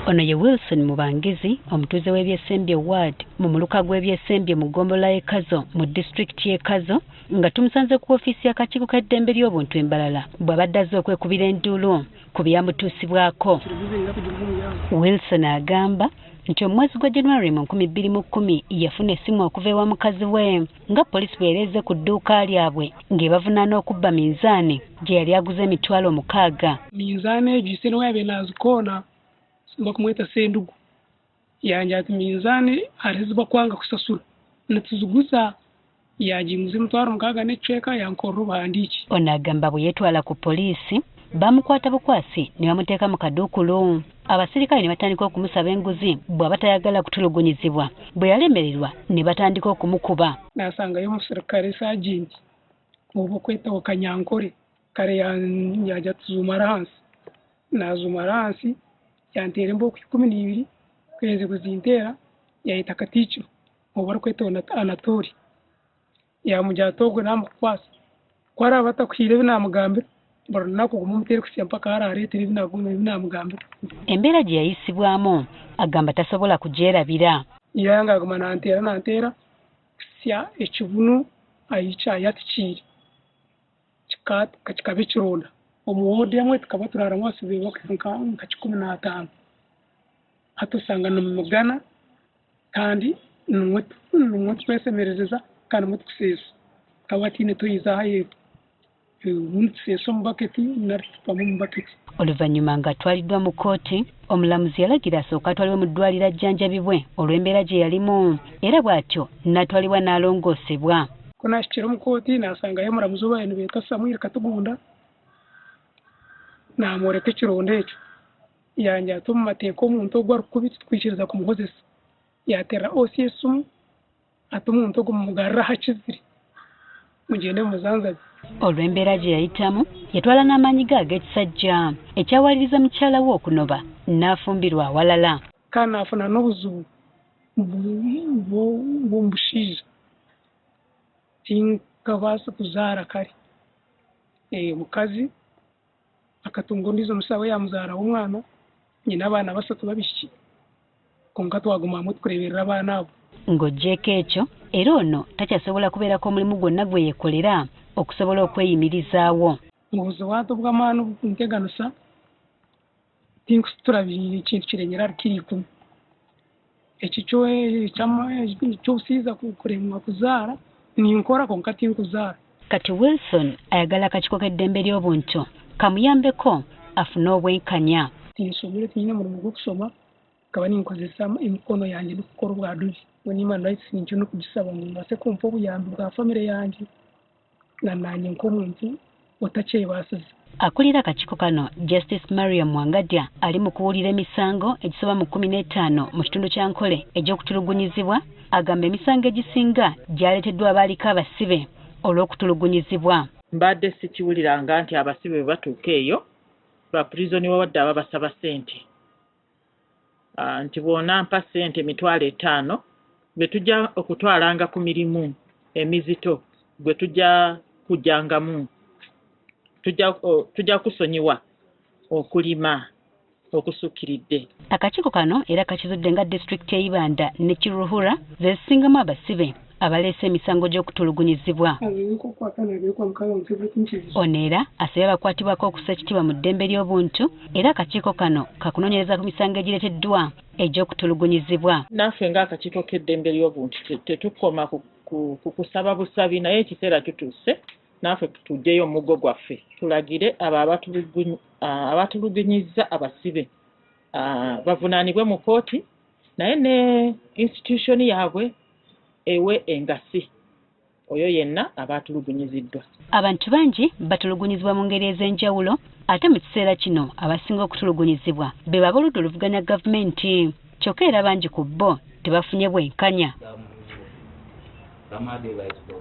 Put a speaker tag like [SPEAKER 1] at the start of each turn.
[SPEAKER 1] Ono ye Wilson Mubangizi, omutuuze w'ebyesembye ward mu muluka gw'ebyesembye mu ggombolola y'e Kazo mu disitulikiti y'e Kazo, nga tumusanze ku ofiisi y'akakiiko k'eddembe ly'obuntu Embalala bw'abadde azze okwekubira enduulu ku byamutuusibwako. Wilson agamba nti omwezi gwa January mu 2010 yafuna essimu okuva ewa mukazi we nga poliisi bwereeze ku dduuka lyabwe ng'ebavunaana okubba minzaani gye yali aguze emitwalo 6.
[SPEAKER 2] Minzaani egyo ise niwabe nazikoona bakumweta Sendugu yanje ati minzaani aliziba kwanga kusasula netuziguza yajimuza emitwalo 6 n'ecweka yankorra obuhandiiki.
[SPEAKER 1] Ono agamba bwe yeetwala ku poliisi bamukwata bukwasi ne bamuteeka mu kaduukulu. Abasirikale ne batandika okumusaba enguzi bw'aba tayagala kutulugunyizibwa. Bwe yalemererwa ne batandika okumukuba.
[SPEAKER 2] Nasangayo omusirikale sajenti oba kwetaho Kanyankore kare yaja tuzumara hansi nazumara hansi yanteera embooku 12 kwezi kuzintera yayita Katicho oba arikwetaho Anatori yamujatogwe namukwasa kwara batakuhire binamugambira barunako kumumutera kusiya mpaka araretera binamugambira.
[SPEAKER 1] Embeera gye yayisibwamu agamba tasobola kugyerabira.
[SPEAKER 2] Yanga aguma nantera kusiya ekibunu ayica yatikiri kikabe kironda omuwodi yamwe tukaba turaramu basibe nka 15 hatusanga numugana kandi numwe twesemerezeza kandi mutukusesa kabatine tuyiza haye umunsi mu baketi naritupa mu baketi.
[SPEAKER 1] Oluvannyuma nga atwaliddwa mu kooti, omulamuzi yalagira asooka atwalibwe mu ddwaliro ajjanjabibwe olw'embeera gye yalimu era bw'atyo n'atwalibwa n'alongoosebwa.
[SPEAKER 2] Kunashikira mu kooti nasangayo omulamuzi owaye beeta Samuel Katugunda namworeka ekironda ekyo yanje ate omu mateeka omuntu ogu arikukubita tukwikiriza kumukozesa yaterra osi esimu ate omuntu ogu mumugarra hakizire mugende muzanzabe.
[SPEAKER 1] Olw'embeera gye yayitamu yatwala n'amaanyi ge ag'ekisajja ekyawaliriza mukyala we okunoba n'afumbirwa awalala.
[SPEAKER 2] Kandi naafuna n'obuzibu bw'omushaija tinkabaasa kuzaara kare mukazi akatunga ondiijo omusawe yamuzaaraho omwana nyina abaana 3 babishiki konka twagumamu tukureberera abaana abo.
[SPEAKER 1] Ng'oggyeko ekyo era ono takyasobola kubeerako omulimu gwonna gwe yeekolera okusobola okweyimirizaawo.
[SPEAKER 2] Mu buzibu bw'amaani nteganisa tinkusitura ekintu kirenyera ari 10 ekyo ky'obusiiza kuremwa kuzaara ninkora konka tinkuzaara.
[SPEAKER 1] Kati Wilson ayagala akakiiko k'eddembe ly'obuntu kamuyambeko afune obwenkanya.
[SPEAKER 2] Tinsobole tinyina mulimu gw'okusoma kaba ninkozesa emikono yange n'okukora obwadubi human rights ninjo n'okugisaba mbase kumpa obuyambi bwa famire yange nanye nk'omuntu otakyebasiza.
[SPEAKER 1] Akulira akakiiko kano Justice Mariam Wangadya ali mu kuwulira emisango egisoba mu 15 mu kitundu kya Nkole egy'okutulugunyizibwa. Agamba emisango egisinga gyaleeteddwa abaaliko abasibe olw'okutulugunyizibwa.
[SPEAKER 3] Mbadde sikiwuliranga nti abasibe batuuka eyo ba prisoni wadde ababasaba ssente nti bw'ona mpa ssente emitwalo 5 bwe tujja okutwalanga ku mirimu emizito gwe tujja kujjangamu tujja kusonyiwa okulima okusukkiridde.
[SPEAKER 1] Akakiiko kano era kakizudde nga disitulikiti y'Ibanda ne Kiruhura ze zisingamu abasibe abaleese emisango gy'okutulugunyizibwa. Ono era asabye abakwatibwako okussa ekitiibwa mu ddembe ly'obuntu era akakiiko kano kakunoonyereza ku misango egireeteddwa egy'okutulugunyizibwa.
[SPEAKER 3] Naffe ng'akakiiko k'eddembe ly'obuntu tetukoma ku kusaba busabi naye ekiseera kituuse naffe tuggyeyo omuggo gwaffe tulagire abo abatulugunyizza abasibe bavunaanibwe mu kooti naye ne institution yaabwe ewe engasi oyo yenna abatulugunyiziddwa.
[SPEAKER 1] Abantu bangi batulugunyizibwa mu ngeri ez'enjawulo ate mu kiseera kino abasinga okutulugunyizibwa be baboludde oluvuganya gavumenti kyokka era bangi ku bo tebafunye bwenkanya.